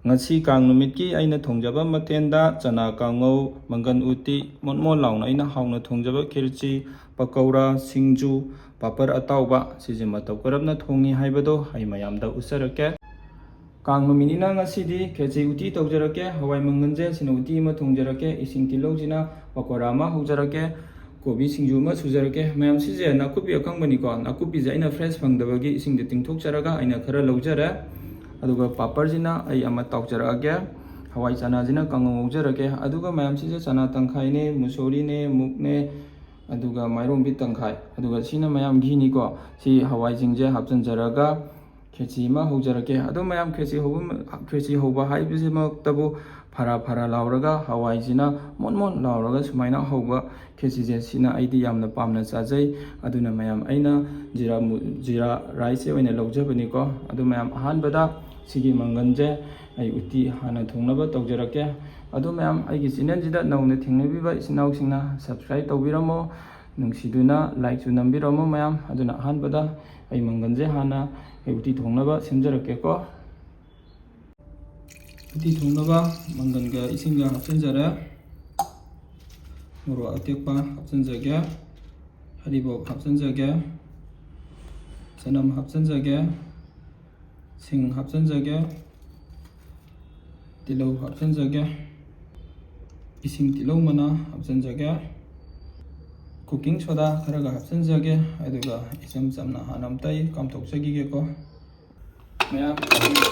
ngasi kang numitki aina thongjaba matenda chana kangau mangan uti monmon launa aina hauna thongjaba khirchi pakora singju papar atauba sije matau karabna thongi haibado hai mayamda usarake kang numinina ngasidi kheci uti tawjarake hawai manganje sina uti ma thongjarake ising tilojina pakora ma haujarake kobi singju ma sujarake mayam sije nakupi akhangbani ko nakupi je aina fresh phangdabagi ising de tingthokjaraga aina khara lojare aduga paparjina ai ama tawjarage hawai chana jina kangau ngaujarage aduga mayam sije chana tangkhai ne musori ne mukne aduga mairom bi tangkhai aduga sina mayam ghini ko si hawai jingje hapjanjaraga kheci ma haujarage adu mayam kheci hoba haibisi maktabu phara lauraga hawai jina monmon lauraga sumaina hoba kheci je sina aidi yamna pamna chajai aduna mayam aina jira rice oina lojabani ko adu mayam ahanbada sigi manganje ai uti hana thongnaba tawjarake adu mayam aigi channel jida nauna thengnabiba isinau singna subscribe tawbiramo nungsiduna like su nambiramo mayam aduna ahanbada ai manganje hana ai uti thongnaba semjarake ko uti thongnaba manganga isinga hapjanjare moro atekpa hapjanjage haribok hapjanjage chanam hapjanjage sing hapjanjage tilau hapjanjage ising tilau mana hapjanjage cooking soda kharaga hapjanjage aduga isam samna hanamtai kamthokjagige ko mayam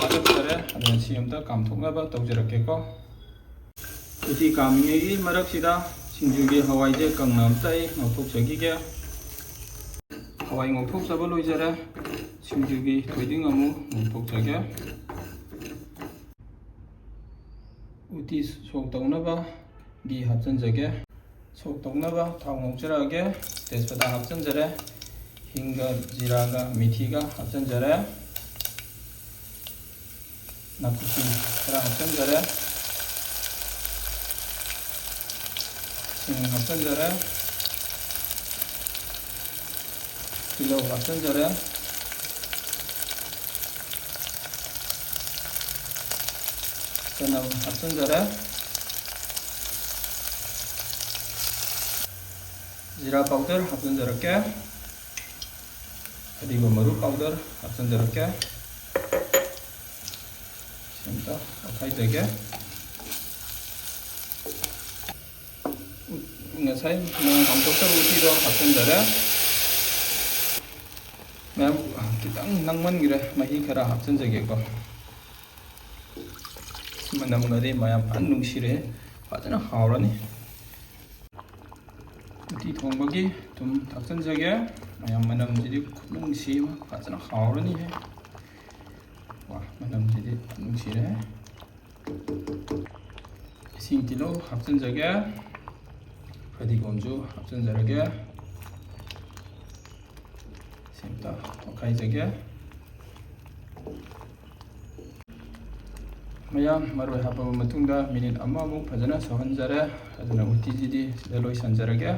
hadatare aduna siamda kamthoknaba tawjarake ko uti kamingegi maraksida singjugi hawaije kangnamtai ngauthokjagige hawai ngauthokjaba loijare singjugi thoiding amu ngauthokjage uti sok tawnaba gi hapjanjage sok tawnaba thau ngaujarage tejpada hapjanjare hinga jiraga mithiga hapjanjare nakupi khara hapjanjare sing hapjanjare tilau hapjanjare chanam hapjanjare jira powder hapjanjarake hariba maru powder hapjanjarake simta akhaidage ngasai kamthokjaba utido hapjanjare mayam kitang nangmangire mahi khara hapjanjage ko manam ngari mayam nungsire fajana hawrani uti thongbagi tum thakjanjage mayam manam jidi nungsi fajana hawrani he wa manam jidi nungsire ising tilo hapjanjage fadigomju hapjanjarage simta okaijage mayam maroi hapaba matungda minute amamuk fajana sohanjare aduna uti jidi sida loisanjarage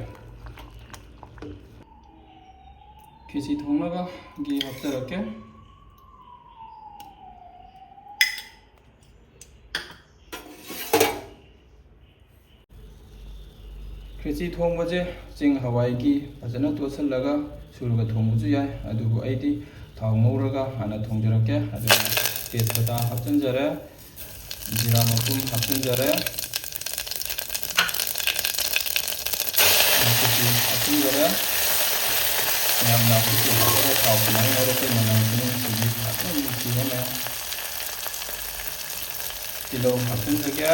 kheci thongnaba gi hapjarake kheci thongbaje jing hawai gi fajana tosallaga suruga thongbuju yai adubu aidi thau ngauraga hana thongjarake aduna tejpada hapjanjare jira mapum hapjanjare nakupi hapjanjare mayam nakupi hapjare thau nai ngaurake manang kuning sigi hapjanjare tilau hapjanjage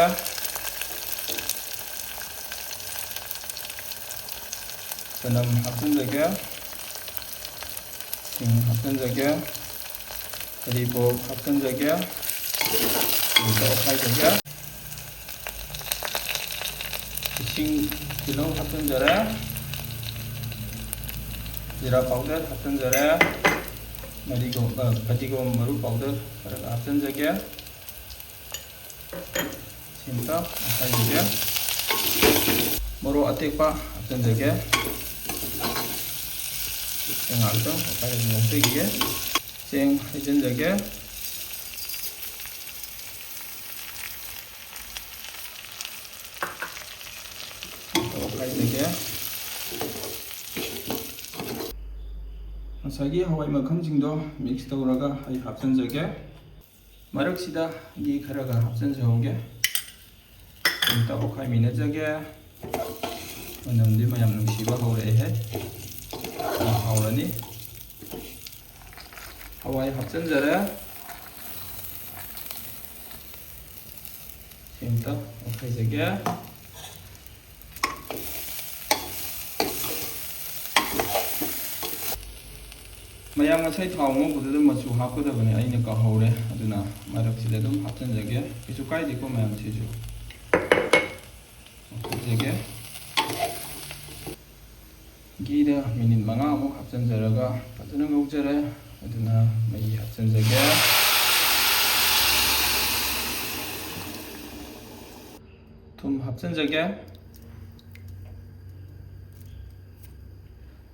chanam hapjanjage sing hapjanjage haribok hapjanjage okhaijage ising tilau hapjanjare jira powder hapjanjare fadigom maru powder kharaga hapjanjage simta okhaijage moro atekpa hapjanjage alto okhaijage ngautegige sing haijanjage ꯑꯣꯠꯈꯥꯏꯖꯒꯦ. ꯉꯁꯥꯏꯒꯤ ꯍꯋꯥꯏ ꯃꯈꯜꯁꯤꯡꯗꯣ mix ꯇꯧꯔꯒ ꯑꯩ ꯍꯥꯞꯆꯤꯟꯖꯒꯦ. ꯃꯔꯛꯁꯤꯗ ꯘꯤ ꯈꯔꯒ ꯍꯥꯞꯆꯤꯟꯖꯍꯧꯒꯦ. ꯑꯃꯨꯛꯇ ꯑꯣꯠꯈꯥꯏꯃꯤꯟꯅꯖꯒꯦ. ꯃꯅꯝꯗꯤ ꯃꯌꯥꯝ ꯅꯨꯡꯁꯤꯕ ꯍꯧꯔꯛꯑꯦ. ꯍꯥꯎꯔꯅꯤ. ꯍꯋꯥꯏ ꯍꯥꯞꯆꯤꯟꯖꯔꯦ. ꯑꯃꯨꯛꯇ ꯑꯣꯠꯈꯥꯏꯖꯒꯦ. ꯃꯌꯥꯝ ꯉꯁꯥꯏ ꯊꯥꯎ ꯉꯧꯕꯗꯨꯗ ꯃꯆꯨ ꯍꯥꯞꯀꯗꯕꯅꯦ, ꯑꯩꯅ ꯀꯥꯎꯍꯧꯔꯦ. ꯑꯗꯨꯅ ꯃꯔꯛꯁꯤꯗ ꯑꯗꯨꯝ ꯍꯥꯞꯆꯤꯟꯖꯒꯦ. ꯀꯩꯁꯨ ꯀꯥꯏꯗꯦꯀꯣ ꯃꯌꯥꯝꯁꯤꯁꯨ. ꯍꯥꯞꯆꯤꯟꯖꯒꯦ. ꯘꯤꯗ ꯃꯤꯅꯤꯠ 5 ꯍꯥꯞꯆꯤꯟꯖꯔꯒ ꯐꯖꯅ ꯉꯧꯖꯔꯦ. ꯑꯗꯨꯅ ꯃꯍꯤ ꯍꯥꯞꯆꯤꯟꯖꯒꯦ. ꯊꯨꯝ ꯍꯥꯞꯆꯤꯟꯖꯒꯦ.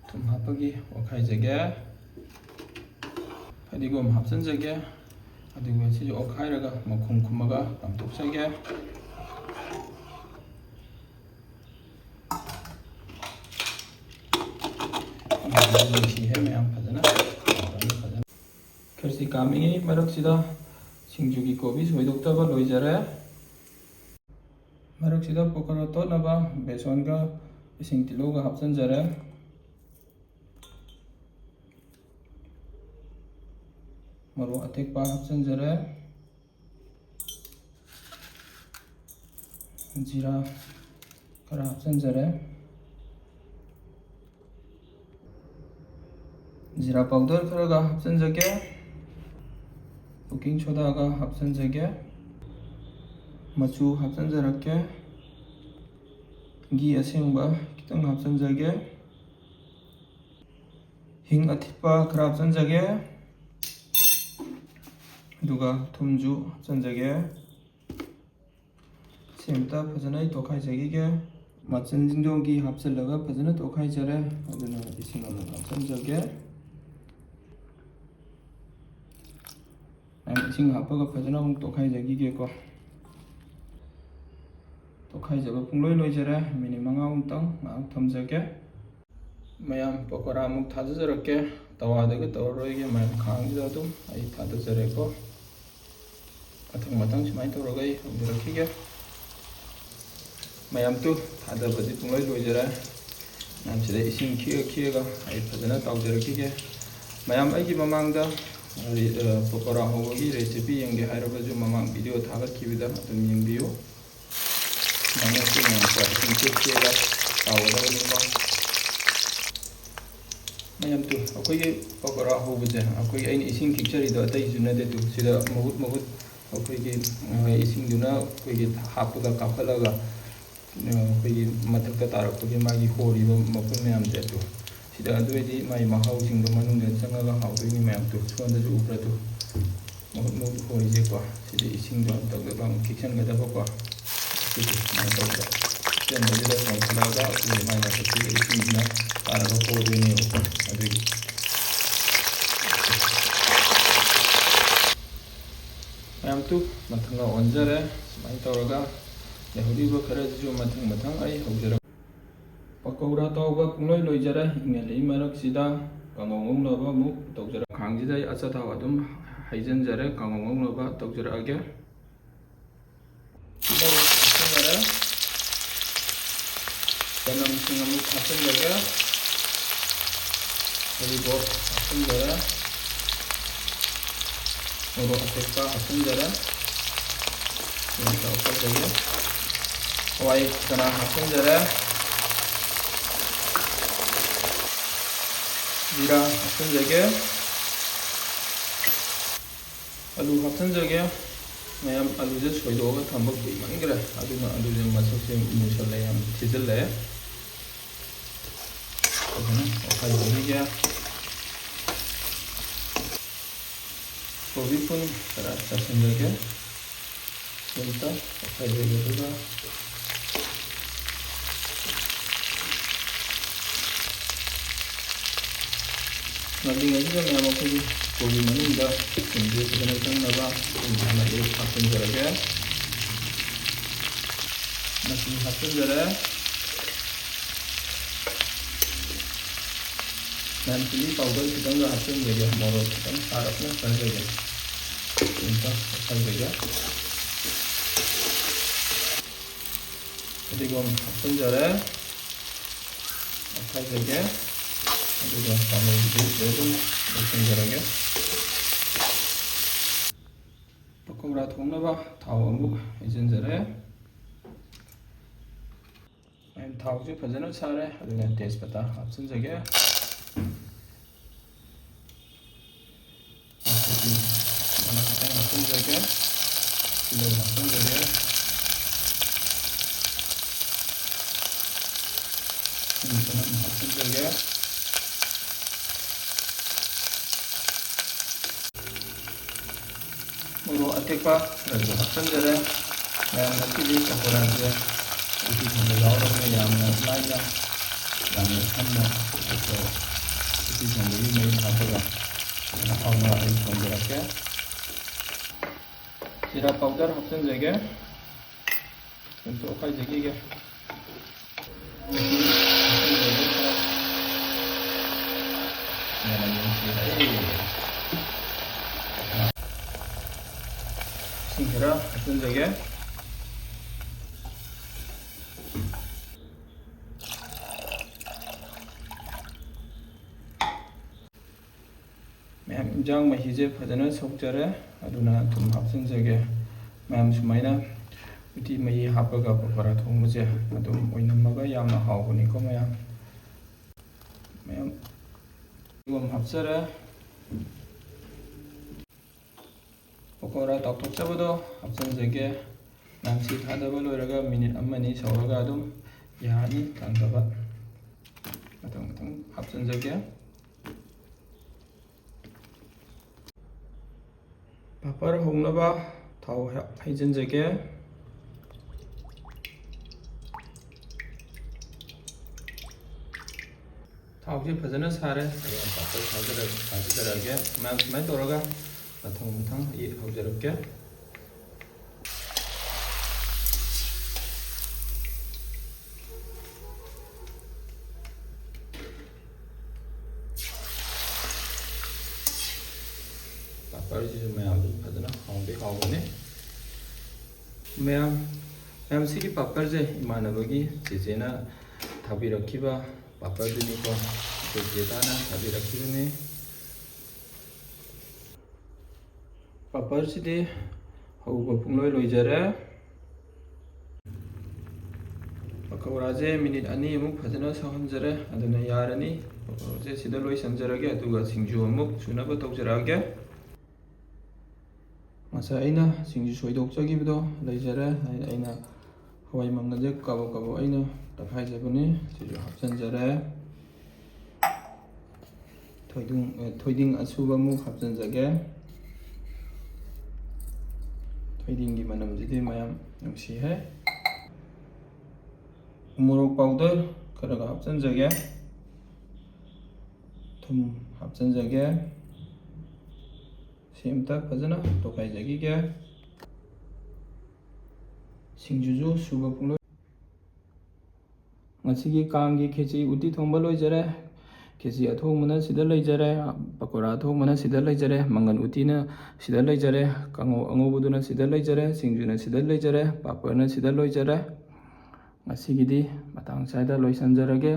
ꯊꯨꯝ ꯍꯥꯞꯄꯒꯤ ꯑꯣꯠꯈꯥꯏꯖꯒꯦ. ꯐꯗꯤꯒꯣꯝ ꯍꯥꯞꯆꯤꯟꯖꯒꯦ. ꯑꯗꯨꯒ ꯁꯤꯁꯨ ꯑꯣꯠꯈꯥꯏꯔꯒ ꯃꯈꯨꯝ ꯈꯨꯝꯃꯒ ꯀꯥꯝꯊꯣꯛꯆꯒꯦ. ꯅꯨꯡꯁꯤꯍꯦ ꯃꯌꯥꯝ ꯐꯖꯅ. ꯈꯦꯔꯆꯤ ꯀꯥꯝꯃꯤꯉꯩ ꯃꯔꯛꯁꯤꯗ ꯁꯤꯡꯖꯨꯒꯤ ꯀꯣꯕꯤ ꯁꯣꯏꯗꯣꯛꯇꯕ ꯂꯣꯏꯖꯔꯦ. ꯃꯔꯛꯁꯤꯗ ꯄꯀꯣꯔꯥ ꯇꯣꯠꯅꯕ ꯕꯦꯁꯣꯟꯒ ꯏꯁꯤꯡ ꯇꯤꯜꯍꯧꯒ ꯍꯥꯞꯆꯤꯟꯖꯔꯦ. ꯃꯣꯔꯣꯛ ꯑꯇꯦꯛꯄ ꯍꯥꯞꯆꯤꯟꯖꯔꯦ. ꯖꯤꯔꯥ ꯈꯔ ꯍꯥꯞꯆꯤꯟꯖꯔꯦ. ꯖꯤꯔꯥ ꯄꯥꯎꯗꯔ ꯈꯔꯒ ꯍꯥꯞꯆꯤꯟꯖꯒꯦ. ꯀꯨꯀꯤꯡ ꯁꯣꯗꯥꯒ ꯍꯥꯞꯆꯤꯟꯖꯒꯦ. ꯃꯆꯨ ꯍꯥꯞꯆꯤꯟꯖꯔꯛꯀꯦ. ꯘꯤ ꯑꯁꯦꯡꯕ ꯈꯤꯇꯪ ꯍꯥꯞꯆꯤꯟꯖꯒꯦ. ꯍꯤꯡ ꯑꯊꯤꯠꯄ ꯈꯔ ꯍꯥꯞꯆꯤꯟꯖꯒꯦ. ꯑꯗꯨꯒ ꯊꯨꯝꯁꯨ ꯍꯥꯞꯆꯤꯟꯖꯒꯦ. ꯁꯤ ꯑꯃꯇ ꯐꯖꯅ ꯇꯣꯠꯈꯥꯏꯖꯈꯤꯒꯦ. ꯃꯆꯜꯁꯤꯡꯗꯣ ꯘꯤ ꯍꯥꯞꯆꯤꯜꯂꯒ ꯐꯖꯅ ꯇꯣꯠꯈꯥꯏꯖꯔꯦ. ꯑꯗꯨꯅ ꯏꯁꯤꯡ ꯑꯃꯨꯛ ꯍꯥꯞꯆꯤꯟꯖꯒꯦ. ꯏꯁꯤꯡ ꯍꯥꯞꯄꯒ ꯐꯖꯅ ꯑꯃꯨꯛ ꯇꯣꯠꯈꯥꯏꯖꯈꯤꯒꯦꯀꯣ. ꯇꯣꯠꯈꯥꯏꯖꯕ ꯄꯨꯡꯂꯣꯏ ꯂꯣꯏꯖꯔꯦ. ꯃꯤꯅꯤꯠ 5 ꯉꯥꯏꯍꯥꯛ ꯊꯝꯖꯒꯦ. ꯃꯌꯥꯝ ꯄꯀꯣꯔꯥ ꯑꯃꯨꯛ ꯊꯥꯗꯖꯔꯛꯀꯦ. ꯇꯋꯥꯗꯒ ꯇꯧꯔꯔꯣꯏꯒꯦ, ꯃꯌꯥꯝ ꯈꯥꯡꯁꯤꯗ ꯑꯗꯨꯝ ꯑꯩ ꯊꯥꯗꯖꯔꯦꯀꯣ. ꯃꯊꯪ ꯁꯨꯃꯥꯏꯅ ꯇꯧꯔꯒ ꯑꯩ ꯍꯧꯖꯔꯛꯈꯤꯒꯦ. ꯃꯌꯥꯝꯗꯨ ꯊꯥꯗꯕꯗꯤ ꯄꯨꯡꯂꯣꯏ ꯂꯣꯏꯖꯔꯦ. ꯃꯌꯥꯝꯁꯤꯗ ꯏꯁꯤꯡ ꯈꯤꯑꯒ ꯑꯩ ꯐꯖꯅ ꯇꯥꯎꯖꯔꯛꯈꯤꯒꯦ. ꯃꯌꯥꯝ ꯑꯩꯒꯤ ꯃꯃꯥꯡꯗ ꯄꯀꯣꯔꯥ ꯍꯧꯕꯒꯤ ꯔꯦꯁꯤꯄꯤ ꯌꯦꯡꯒꯦ ꯍꯥꯏꯔꯕꯁꯨ ꯃꯃꯥꯡ ꯚꯤꯗꯤꯑꯣ ꯊꯥꯒꯠꯈꯤꯕꯗ ꯑꯗꯨꯝ ꯌꯦꯡꯕꯤꯌꯨ. ꯁꯨꯃꯥꯏꯅ ꯏꯁꯤꯡ ꯈꯤꯑꯒ ꯇꯥꯎꯒꯗꯕꯅꯤꯀꯣ. ꯃꯌꯥꯝꯗꯨ ꯑꯩꯈꯣꯏꯒꯤ ꯄꯀꯣꯔꯥ ꯍꯧꯕꯁꯦ, ꯑꯩꯅ ꯏꯁꯤꯡ ꯈꯤꯛꯆꯔꯤꯗꯣ ꯑꯇꯩꯁꯨ ꯅꯠꯇꯦ. ꯁꯤꯗ ꯃꯍꯨꯠ ꯑꯩꯈꯣꯏꯒꯤ ꯏꯁꯤꯡꯗꯨꯅ ꯑꯩꯈꯣꯏꯒꯤ ꯍꯥꯞꯄꯒ ꯀꯥꯞꯈꯠꯂꯒ ꯑꯩꯈꯣꯏꯒꯤ ꯃꯊꯛꯇ ꯇꯥꯔꯛꯄꯒꯤ ꯃꯥꯒꯤ ꯍꯣꯔꯤꯕ ꯃꯈꯨꯟ ꯃꯌꯥꯝꯁꯦ ꯁꯤꯗ ꯑꯗꯨꯑꯣꯏꯗꯤ ꯃꯥꯒꯤ ꯃꯍꯥꯎꯁꯤꯡꯗꯣ ꯃꯅꯨꯡꯗ ꯆꯪꯉꯒ ꯍꯥꯎꯗꯣꯏꯅꯤ. ꯃꯌꯥꯝꯗꯨ ꯁꯣꯝꯗꯁꯨ ꯎꯕ꯭ꯔꯗꯨ ꯃꯍꯨꯠ ꯍꯣꯔꯤꯁꯦꯀꯣ. ꯁꯤꯗꯤ ꯏꯁꯤꯡꯗꯣ ꯑꯃꯨꯛꯇꯪꯒ ꯑꯃꯨꯛ ꯈꯤꯛꯆꯟꯒꯗꯕꯀꯣ. ꯁꯤꯗꯤ ꯁꯨꯃꯥꯏꯅ ꯇꯧꯕ ꯈꯤꯛꯆꯟꯕꯁꯤꯗ ꯆꯣꯡꯈꯠꯂꯛꯑꯒ ꯑꯩꯈꯣꯏꯒꯤ ꯃꯥꯒꯤ ꯃꯊꯛꯁꯤꯗ ꯏꯁꯤꯡꯁꯤꯅ ꯇꯥꯔꯒ ꯍꯣꯗꯣꯏꯅꯦꯕꯀꯣ. ꯑꯗꯨꯒꯤ ꯃꯌꯥꯝꯗꯨ ꯃꯊꯪꯒ ꯑꯣꯟꯖꯔꯦ. ꯁꯨꯃꯥꯏꯅ ꯇꯧꯔꯒ ꯂꯩꯍꯧꯔꯤꯕ ꯈꯔꯁꯤꯁꯨ ꯃꯊꯪ ꯑꯩ ꯍꯧꯖꯔꯛ. ꯄꯀꯧꯔꯥ ꯇꯥꯎꯕ ꯄꯨꯡꯂꯣꯏ ꯂꯣꯏꯖꯔꯦ. ꯏꯪꯍꯜꯂꯛꯏ ꯃꯔꯛꯁꯤꯗ ꯀꯥꯡꯉꯧ ꯉꯧꯅꯕ ꯑꯃꯨꯛ ꯇꯧꯖꯔꯛ. ꯈꯥꯡꯁꯤꯗ ꯑꯩ ꯑꯆꯥꯊꯥꯎ ꯑꯗꯨꯝ ꯍꯩꯖꯤꯟꯖꯔꯦ. ꯀꯥꯡꯉꯧ ꯉꯧꯅꯕ ꯇꯧꯖꯔꯛꯑꯒꯦ. ꯇꯤꯜꯍꯧ ꯍꯥꯞꯆꯤꯟꯖꯔꯦ. ꯆꯅꯝꯁꯤꯡ ꯑꯃꯨꯛ ꯍꯥꯞꯆꯤꯟꯖꯔꯦ. ꯐꯗꯤꯒꯣꯝ ꯍꯥꯞꯆꯤꯟꯖꯔꯦ. ꯃꯣꯔꯣꯛ ꯑꯇꯦꯛꯄ ꯍꯥꯞꯆꯤꯟꯖꯔꯦ. ꯍꯋꯥꯏ ꯆꯅꯥ ꯍꯥꯞꯆꯤꯟꯖꯔꯦ. ꯖꯤꯔꯥ ꯍꯥꯞꯆꯤꯟꯖꯒꯦ. ꯑꯂꯨ ꯍꯥꯞꯆꯤꯟꯖꯒꯦ. ꯃꯌꯥꯝ ꯑꯂꯨꯁꯦ ꯁꯣꯏꯗꯣꯛꯑꯒ ꯊꯝꯕ ꯀꯨꯏꯃꯟꯈ꯭ꯔꯦ. ꯑꯗꯨꯅ ꯑꯂꯨꯁꯦ ꯃꯁꯛꯁꯦ ꯃꯨꯁꯜꯂꯦ, ꯌꯥꯝ ꯊꯤꯖꯤꯜꯂꯛꯑꯦ. ꯐꯖꯅ ꯑꯣꯠꯈꯥꯏꯖꯈꯤꯒꯦ. ꯀꯣꯕꯤ ꯐꯨꯜ ꯈꯔ ꯆꯥꯏꯁꯤꯟꯖꯒꯦ. ꯑꯃꯨꯛꯇ ꯑꯣꯠꯈꯥꯏꯖꯒꯦ. ꯑꯗꯨꯒ ꯉꯜꯂꯤꯉꯩꯁꯤꯗ ꯃꯌꯥꯝ ꯑꯩꯈꯣꯏꯒꯤ ꯀꯣꯕꯤ ꯃꯅꯨꯡꯗ ꯁꯤꯡꯁꯦ ꯐꯖꯅ ꯆꯪꯅꯕ ꯍꯥꯟꯅ ꯍꯥꯞꯆꯤꯟꯖꯔꯒꯦ. ꯃꯆꯨ ꯍꯥꯞꯆꯤꯟꯖꯔꯦ. 난 칠리 파우더 खितंगा 합चनजगे मोरोक खितंग सारपना करजगे इंता करजगे 그리고 합चनजरे खाजगे 그리고 पानी लेबल 합चनजरगे पकौड़ा थोंनबा थाव अमुक हैजनजरे मैम थावसे फजन सारे अदुगा तेजपत्ता 합चनजगे 합चनजगे तिल 합चनजगे 합चनजगे मोरो अटेक्पा 그리고 합चनजरे मैम नसीबी पकोड़ाजे उसी थोंबा यावरबने यामना लाइना यामना थम्ना 그래서 उसी थोंबगी मई हापगा हावना अई थोंजरके जीरा पाउडर 합चनजगे 또 खाइजगे 신기라 합चनजगे मैम इंजांग महीजे फजन सौजरे अदुना तुम 합चनजगे मैम सुमाइना उटी मही हापगा पकोड़ा थोंबजे अदुम ओइनमगा यामना हावबनिको मैम मैम इगम 합चरे पकोड़ा तौथोकजबदो 합चनजगे नांसी थादबा लोइरगा मिनिट अमनि सौरगा अदुम यानी थांगबा मतंग मतंग 합चनजगे पापर होंनबा थाव हैजनजगे थावसे फजन सारे पापर थाजरगे मैम सुमाय तौरगा मथंग मथंग इ हौजरके पापरजिसु मैम फजना हावदे हावबने मैम सिगी पापरजे इमानबगी जेजेना थाबिरखिबा पापरदुनिको जेजेदाना थाबिरखिबने पापरसिदि हौबा पुंलोय लोइजरे पकौड़ाजे मिनिट अनि अमुक फजना सहनजरे अदुना यारनी पकौड़ाजे सिदा लोइसनजरगे अदुगा सिंजु अमुक सुनबा तौजरगे मसा अइना सिंजु सोइदोकजगिबदो लैजरे अइना हवाई मंगनजे कबो कबो अइना तफाइजबने सिजु 합चनजरे थोइदिंग असुबा मुक 합चनजगे थोइदिंगी मनमजिदि मयाम नुंसिहे मोरोक पाउडर खरगा 합चनजगे थुम 합चनजगे सेमता फजना तोखाइजगिगे सिंजुजु सुबा पुंलो ngasiगी कांगी खेची उटी थोंबा लोइजरे खेची अथोंबना सिदा लैजरे पकोड़ा अथोंबना सिदा लैजरे मंगन उटीना सिदा लैजरे कांगो अंगोबदुना सिदा लैजरे सिंजुना सिदा लैजरे पापरना सिदा लोइजरे ngasiगीदी मतंग साइदा लोइसनजरगे।